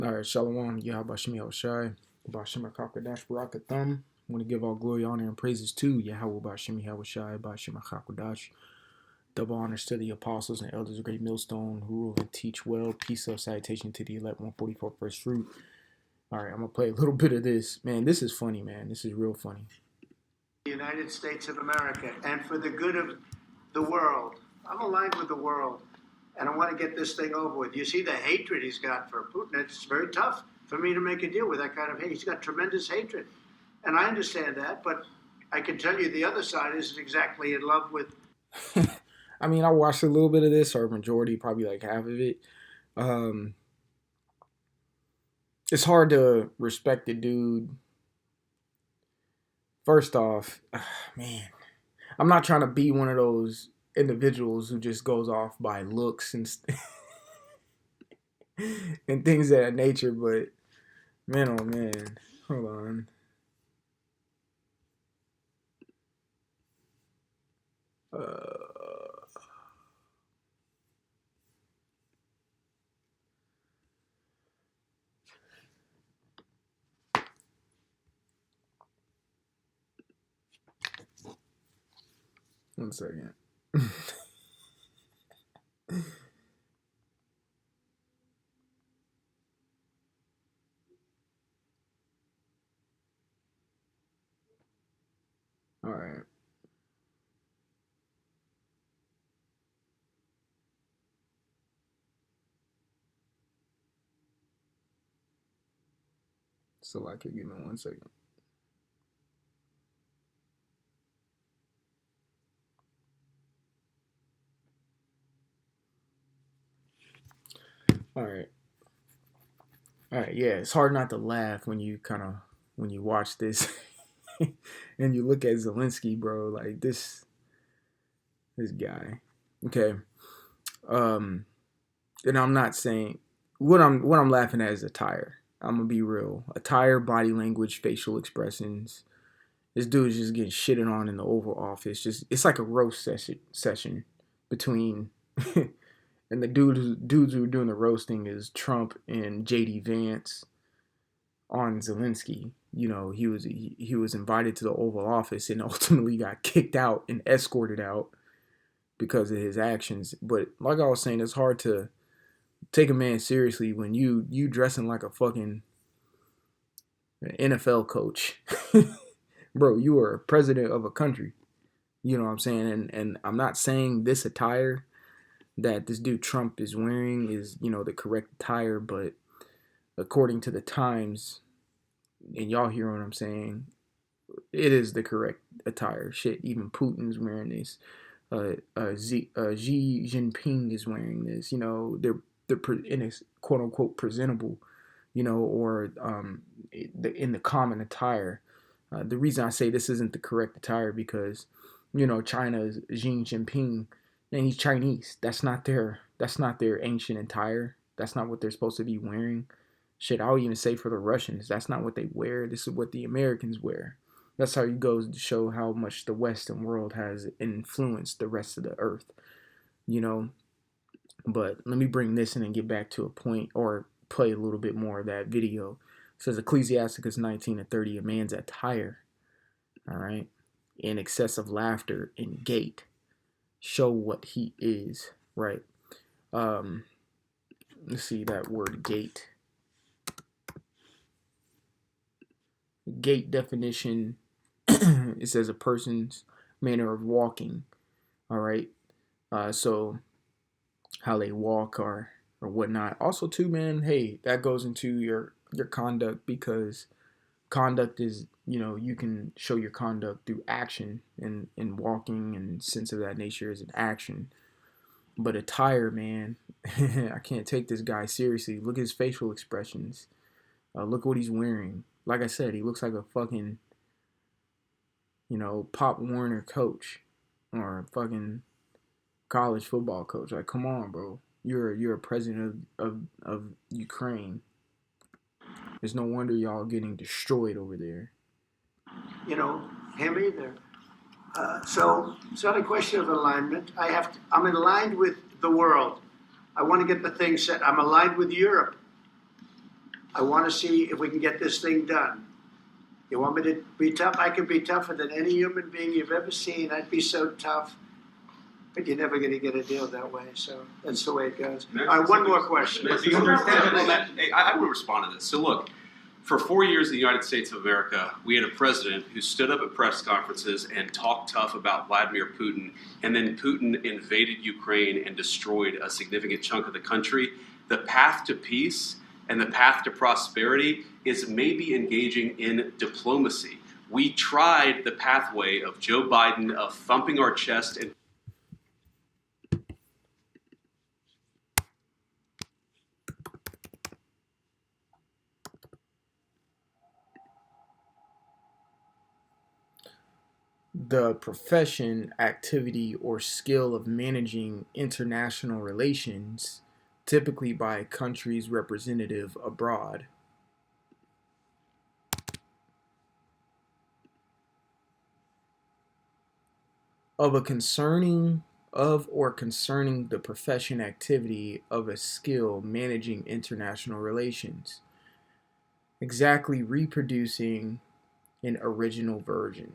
All right, Shalom, Yahweh Shemi Shai, Bashim Kakadash Barakatham. I want to give all glory, honor, and praises to Yahweh Bashim Shai, Bashim Kakadash. Double honors to the apostles and elders of Great Millstone who rule and teach well. Peace of salutation to the elect 144 first fruit. All right, I'm going to play a little bit of this. Man, this is funny, man. This is real funny. The United States of America and for the good of the world. I'm aligned with the world. And I want to get this thing over with. You see the hatred he's got for Putin. It's very tough for me to make a deal with that kind of hate. He's got tremendous hatred. And I understand that, but I can tell you the other side isn't exactly in love with. I mean, I watched a little bit of this, or majority, probably like half of it. It's hard to respect the dude. First off, man, I'm not trying to be one of those individuals who just goes off by looks and and things of that nature, but man, oh man, hold on. One second. All right. So I could give me 1 second. All right. All right. Yeah, it's hard not to laugh when you watch this and you look at Zelensky, bro. Like this guy. Okay. Um, and I'm not saying what I'm laughing at is attire. I'm gonna be real. Attire, body language, facial expressions. This dude is just getting shitted on in the Oval Office. It's like a roast session between and the dudes who are doing the roasting is Trump and JD Vance on Zelensky. You know, he was invited to the Oval Office and ultimately got kicked out and escorted out because of his actions. But like I was saying, it's hard to take a man seriously when you dressing like a fucking NFL coach. Bro, you are a president of a country. You know what I'm saying? And I'm not saying this attire that this dude Trump is wearing is, the correct attire, but according to the times, and y'all hear what I'm saying, it is the correct attire. Shit, even Putin's wearing this. Xi Jinping is wearing this. They're in a quote unquote presentable, or in the common attire. The reason I say this isn't the correct attire because, China's Xi Jinping, and he's Chinese. That's not their ancient attire. That's not what they're supposed to be wearing. Shit, I'll even say for the Russians, that's not what they wear. This is what the Americans wear. That's how it goes to show how much the Western world has influenced the rest of the earth. But let me bring this in and get back to a point or play a little bit more of that video. It says Ecclesiasticus 19:30, a man's attire, all right, in excessive laughter and gait show what he is, right? Let's see that word gait. Gait definition, it says a person's manner of walking, all right? So how they walk or whatnot. Also, too, man, hey, that goes into your conduct because conduct is, you can show your conduct through action and walking and sense of that nature is an action. But attire, man, I can't take this guy seriously. Look at his facial expressions. Look what he's wearing. Like I said, he looks like a fucking, Pop Warner coach or a fucking college football coach. Like, come on, bro. You're a president of Ukraine. There's no wonder y'all getting destroyed over there. Him either. So it's not a question of alignment. I'm aligned with the world. I want to get the thing set. I'm aligned with Europe. I want to see if we can get this thing done. You want me to be tough? I can be tougher than any human being you've ever seen. I'd be so tough. But you're never going to get a deal that way. So that's the way it goes. All right, one more question. Do you understand that? Hey, I want to respond to this. So look, for 4 years in the United States of America, we had a president who stood up at press conferences and talked tough about Vladimir Putin, and then Putin invaded Ukraine and destroyed a significant chunk of the country. The path to peace and the path to prosperity is maybe engaging in diplomacy. We tried the pathway of Joe Biden of thumping our chest and the profession, activity, or skill of managing international relations, typically by a country's representative abroad. Of or concerning the profession activity of a skill managing international relations, exactly reproducing an original version.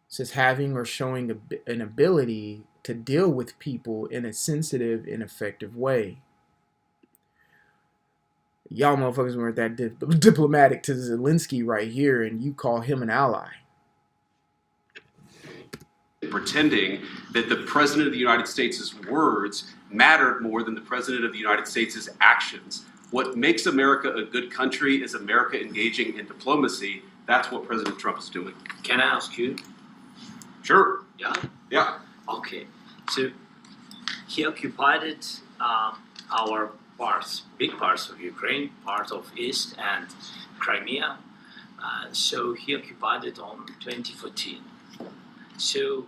It says having or showing an ability to deal with people in a sensitive and effective way. Y'all motherfuckers weren't that diplomatic to Zelensky right here, and you call him an ally. pretending that the President of the United States' words mattered more than the President of the United States' actions. What makes America a good country is America engaging in diplomacy. That's what President Trump is doing. Can I ask you? Sure. Yeah? Yeah. Okay. So he occupied it, our parts, big parts of Ukraine, part of East and Crimea. So he occupied it on 2014. So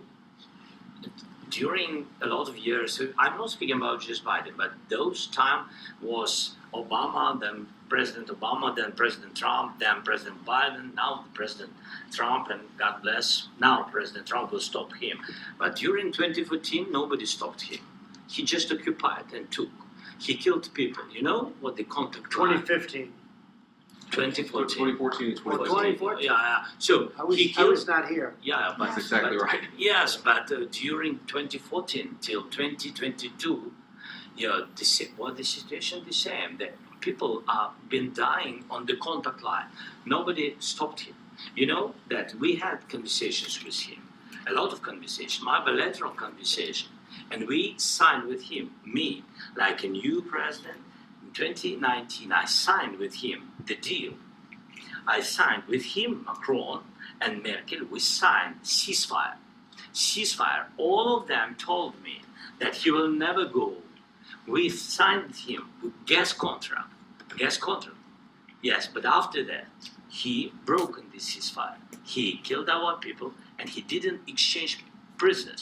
during a lot of years, so I'm not speaking about just Biden, but those time was Obama, then President Obama, then President Trump, then President Biden, now President Trump, and God bless, now President Trump will stop him. But during 2014, nobody stopped him. He just occupied and took. He killed people. You know what the contact 2015. 2014. 2014 and 2014. Yeah. So I was, he killed. I was not here. Yeah, but That's exactly right. Yes, but during 2014 till 2022, the situation the same. The people have been dying on the contact line. Nobody stopped him. You know that we had conversations with him, a lot of conversations, my bilateral conversation, and we signed with him, me, like a new president. In 2019, I signed with him the deal. I signed with him, Macron and Merkel, we signed ceasefire. Ceasefire. All of them told me that he will never go. We signed with him with gas contract. Gas contract. Yes, but after that, he broken the ceasefire. He killed our people and he didn't exchange prisoners.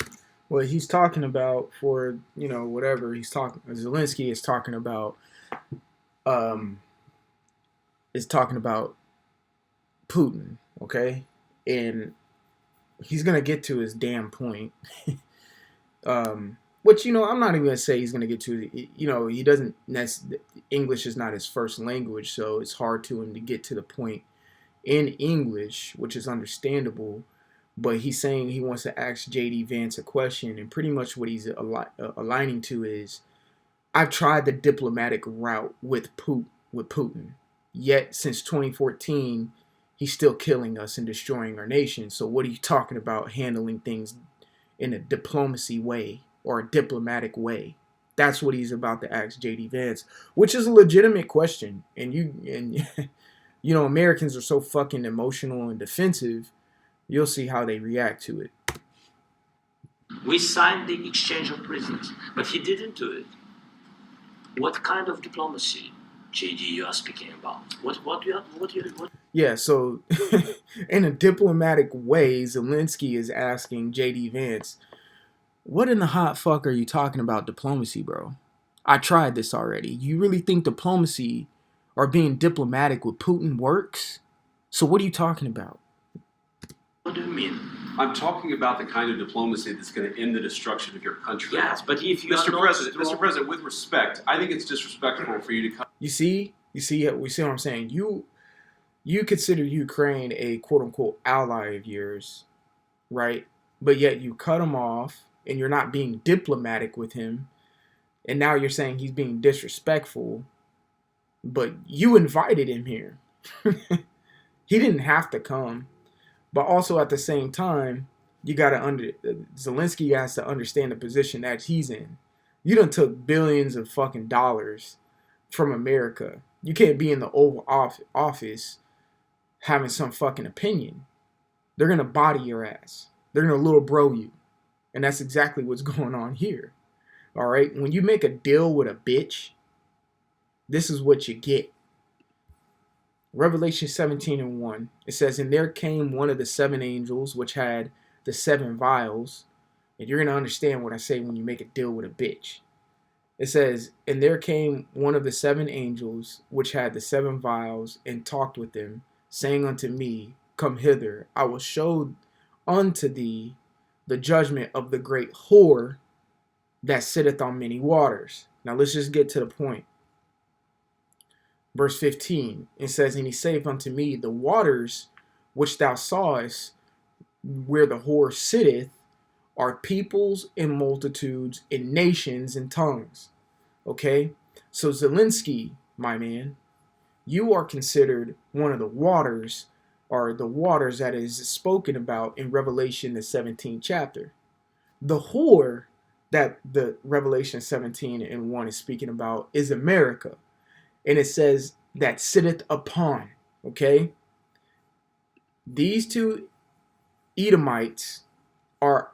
What he's talking about for, whatever he's talking, Zelensky is talking about, Putin, okay? And he's going to get to his damn point. Which, I'm not even going to say he's going to get to, he doesn't, English is not his first language, so it's hard to him to get to the point in English, which is understandable. But he's saying he wants to ask J.D. Vance a question, and pretty much what he's aligning to is, I've tried the diplomatic route with Putin, yet since 2014, he's still killing us and destroying our nation. So what are you talking about handling things in a diplomacy way or a diplomatic way? That's what he's about to ask J.D. Vance, which is a legitimate question. And Americans are so fucking emotional and defensive. You'll see how they react to it. We signed the exchange of prisoners, but he didn't do it. What kind of diplomacy, JD, you are speaking about? What? Yeah, so in a diplomatic way, Zelensky is asking J.D. Vance, what in the hot fuck are you talking about diplomacy, bro? I tried this already. You really think diplomacy or being diplomatic with Putin works? So what are you talking about? What do you mean? I'm talking about the kind of diplomacy that's going to end the destruction of your country. Yes, but if you Mr. are President, Mr. President, with respect, I think it's disrespectful for you to come. You see, You see it? We see what I'm saying? You consider Ukraine a quote unquote ally of yours, right? But yet you cut him off and you're not being diplomatic with him. And now you're saying he's being disrespectful, but you invited him here. He didn't have to come. But also at the same time, you got to Zelensky has to understand the position that he's in. You done took billions of fucking dollars from America. You can't be in the Oval Office having some fucking opinion. They're going to body your ass. They're going to little bro you. And that's exactly what's going on here. All right? When you make a deal with a bitch, this is what you get. Revelation 17:1, it says, "And there came one of the seven angels, which had the seven vials." And you're going to understand what I say when you make a deal with a bitch. It says, "And there came one of the seven angels, which had the seven vials, and talked with them, saying unto me, Come hither, I will show unto thee the judgment of the great whore that sitteth on many waters." Now let's just get to the point. Verse 15, it says, "And he saith unto me, The waters which thou sawest where the whore sitteth are peoples and multitudes and nations and tongues." Okay? So Zelensky, my man, you are considered one of the waters, or the waters that is spoken about in Revelation, the 17th chapter. The whore that the Revelation 17:1 is speaking about is America. And it says that sitteth upon. Okay? These two Edomites are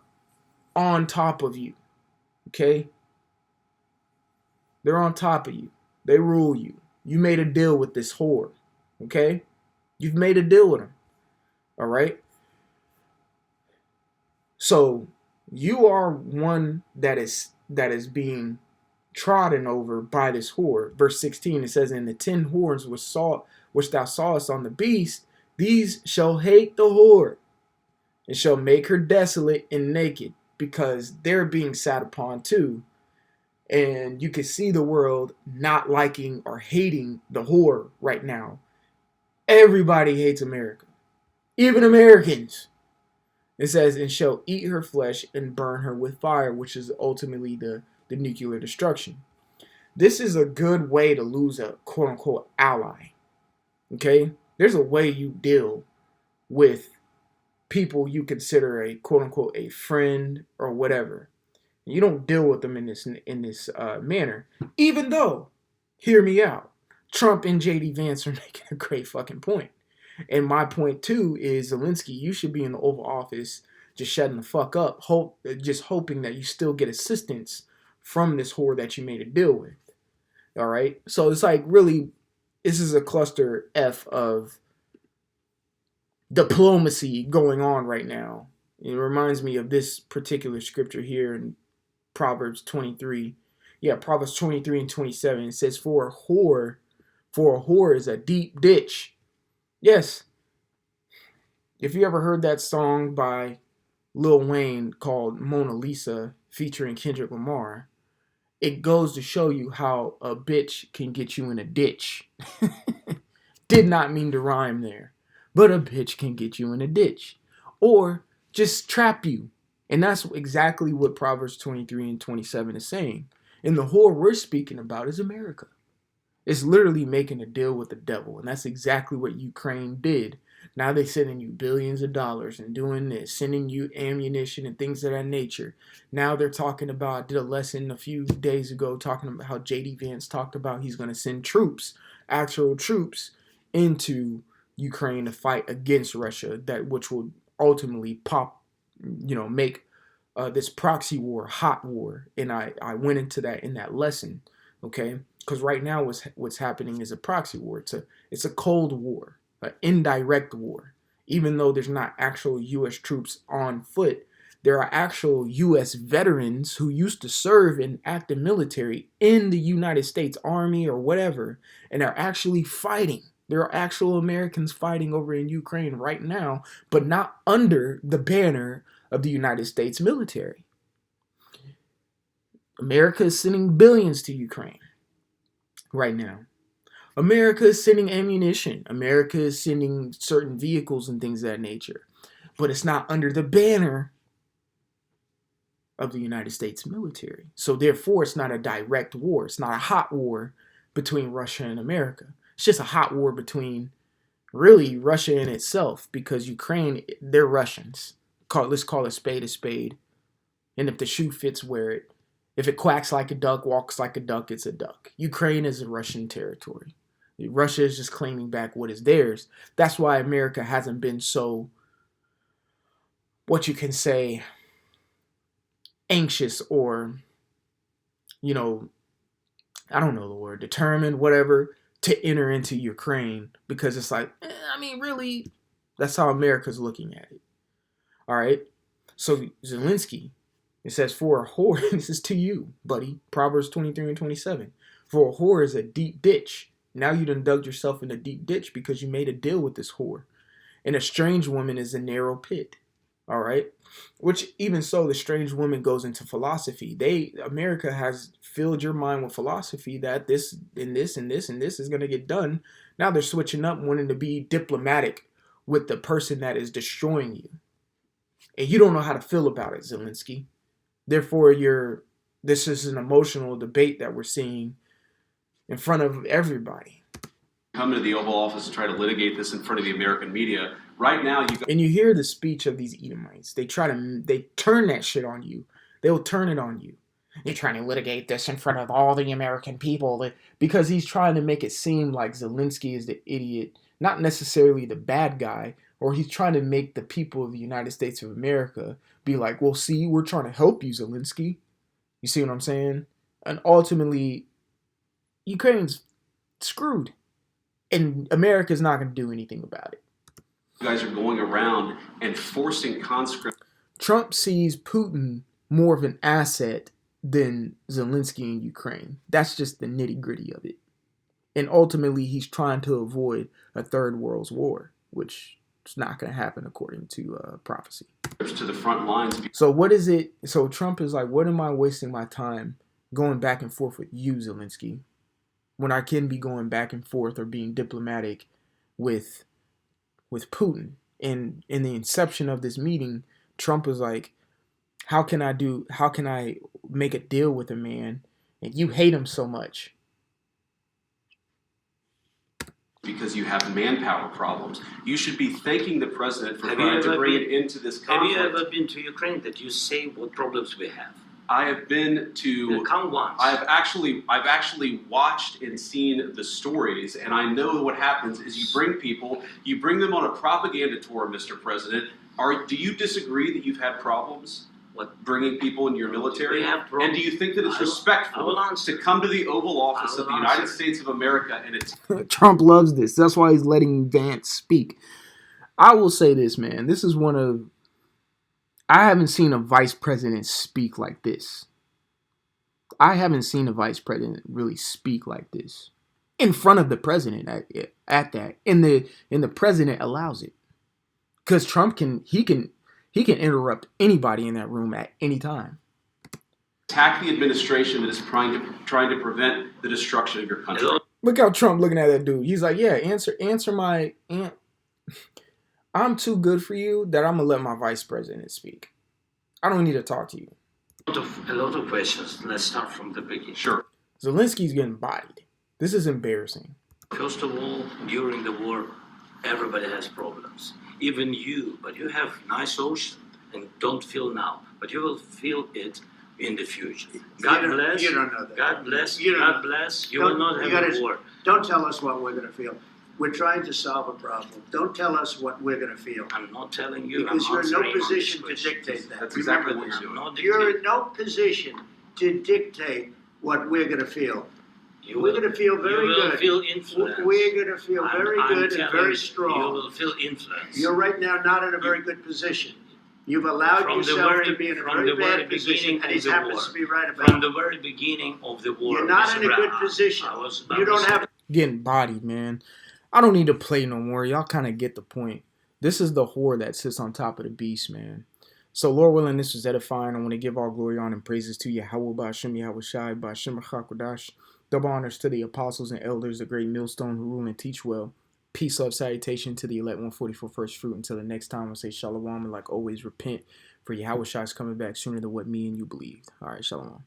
on top of you. Okay? They're on top of you. They rule you. You made a deal with this whore. Okay? You've made a deal with them. All right? So you are one that is being trodden over by this whore. Verse 16, it says, "And the 10 horns which thou sawest on the beast, these shall hate the whore, and shall make her desolate and naked," because they're being sat upon too. And you can see the world not liking or hating the whore right now. Everybody hates America. Even Americans. It says, "And shall eat her flesh and burn her with fire," which is ultimately the nuclear destruction. This is a good way to lose a quote unquote ally. Okay? There's a way you deal with people you consider a quote unquote a friend or whatever. You don't deal with them in this manner. Even though, hear me out, Trump and JD Vance are making a great fucking point. And my point too is, Zelensky, you should be in the Oval Office just shutting the fuck up, just hoping that you still get assistance from this whore that you made a deal with. All right? So it's like, really, this is a cluster F of diplomacy going on right now. It reminds me of this particular scripture here in Proverbs 23. Yeah, Proverbs 23:27. It says, for a whore is a deep ditch. Yes. If you ever heard that song by Lil Wayne called Mona Lisa featuring Kendrick Lamar, it goes to show you how a bitch can get you in a ditch. Did not mean to rhyme there. But a bitch can get you in a ditch. Or just trap you. And that's exactly what Proverbs 23:27 is saying. And the whore we're speaking about is America. It's literally making a deal with the devil. And that's exactly what Ukraine did. Now they're sending you billions of dollars and doing this, sending you ammunition and things of that nature. Now they're talking about, I did a lesson a few days ago talking about how JD Vance talked about he's going to send troops, actual troops, into Ukraine to fight against Russia, that which will ultimately make this proxy war, hot war. And I went into that in that lesson, okay? Because right now what's happening is a proxy war. It's a cold war, an indirect war. Even though there's not actual U.S. troops on foot, there are actual U.S. veterans who used to serve in active military in the United States Army or whatever, and are actually fighting. There are actual Americans fighting over in Ukraine right now, but not under the banner of the United States military. America is sending billions to Ukraine right now. America is sending ammunition. America is sending certain vehicles and things of that nature. But it's not under the banner of the United States military. So therefore, it's not a direct war. It's not a hot war between Russia and America. It's just a hot war between really Russia and itself, because Ukraine, they're Russians. Let's call a spade a spade. And if the shoe fits, wear it. If it quacks like a duck, walks like a duck, it's a duck. Ukraine is a Russian territory. Russia is just claiming back what is theirs. That's why America hasn't been so, what you can say, anxious or, I don't know the word, determined, whatever, to enter into Ukraine, because it's like, really, that's how America's looking at it. All right. So Zelensky, it says, for a whore, this is to you, buddy, Proverbs 23 and 27. For a whore is a deep ditch. Now you done dug yourself in a deep ditch because you made a deal with this whore. And a strange woman is a narrow pit. All right. Which, even so, the strange woman goes into philosophy. America has filled your mind with philosophy that this and this and this and this is going to get done. Now they're switching up, wanting to be diplomatic with the person that is destroying you. And you don't know how to feel about it, Zelensky. Therefore, this is an emotional debate that we're seeing in front of everybody. Come into the Oval Office and try to litigate this in front of the American media. Right now, and you hear the speech of these Edomites. They turn that shit on you. They'll turn it on you. You're trying to litigate this in front of all the American people, because he's trying to make it seem like Zelensky is the idiot, not necessarily the bad guy, or he's trying to make the people of the United States of America be like, well, see, we're trying to help you, Zelensky. You see what I'm saying? And ultimately, Ukraine's screwed. And America's not going to do anything about it. You guys are going around and forcing conscripts. Trump sees Putin more of an asset than Zelensky in Ukraine. That's just the nitty gritty of it. And ultimately, he's trying to avoid a third world war, which is not going to happen according to prophecy. To the front lines. So what is it? So Trump is like, what am I wasting my time going back and forth with you, Zelensky, when I can be going back and forth or being diplomatic with Putin? And in the inception of this meeting, Trump was like, how can I make a deal with a man and you hate him so much? Because you have manpower problems. You should be thanking the president for trying to bring it into this conflict. Have you ever been to Ukraine that you say what problems we have? I have been to. Come once. I've actually watched and seen the stories, and I know what happens is you bring them on a propaganda tour, Mr. President. Do you disagree that you've had problems? What, bringing people into your military? And do you think that it's respectful to come to the Oval Office of the United States of America and it's... Trump loves this. That's why he's letting Vance speak. I will say this, man. This is I haven't seen a vice president speak like this. I haven't seen a vice president really speak like this in front of the president at that. And the president allows it. Because Trump can interrupt anybody in that room at any time. Attack the administration that is trying to prevent the destruction of your country. Look how Trump looking at that dude. He's like, yeah, answer my... I'm too good for you that I'm going to let my vice president speak. I don't need to talk to you. A lot of questions. Let's start from the beginning. Sure. Zelensky's getting bodied. This is embarrassing. First of all, during the war, everybody has problems. Even you, but you have nice ocean and don't feel now, but you will feel it in the future. God bless. You don't know that. God bless. God bless. You will not have a war. Don't tell us what we're going to feel. We're trying to solve a problem. Don't tell us what we're going to feel. I'm not telling you. Because you're in no position to dictate that. That's exactly what you're doing. You're in no position to dictate what we're going to feel. We're going to feel very good. You will feel influence. We're going to feel very good and very strong. You will feel influence. You're right now not in a very good position. You've allowed yourself to be in a very bad position, and he happens to be right about it. From the very beginning of the war. You're not in a good position. You don't have... Getting bodied, man. I don't need to play no more. Y'all kind of get the point. This is the whore that sits on top of the beast, man. So, Lord willing, this was edifying. I want to give all glory, honor, and praises to Yahweh, Ba'ashem, Yahweh Shai, Ba'ashem, Hakwadash. Double honors to the apostles and elders, the great millstone who rule and teach well. Peace, love, salutation to the elect 144 first fruit. Until the next time, I say shalom, and like always, repent, for Yahweh Shai is coming back sooner than what me and you believed. All right, shalom.